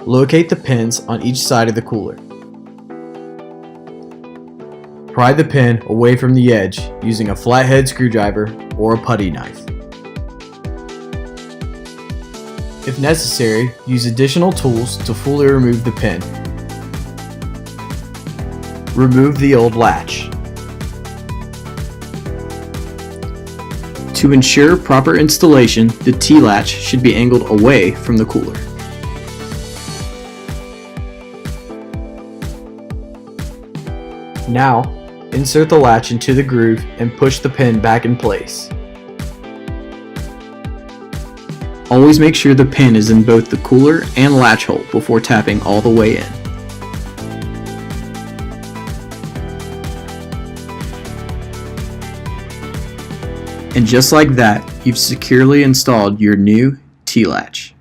Locate the pins on each side of the cooler. Pry the pin away from the edge using a flathead screwdriver or a putty knife. If necessary, use additional tools to fully remove the pin. Remove the old latch. To ensure proper installation, the T-latch should be angled away from the cooler. Now, insert the latch into the groove and push the pin back in place. Always make sure the pin is in both the cooler and latch hole before tapping all the way in. And just like that, you've securely installed your new T-latch.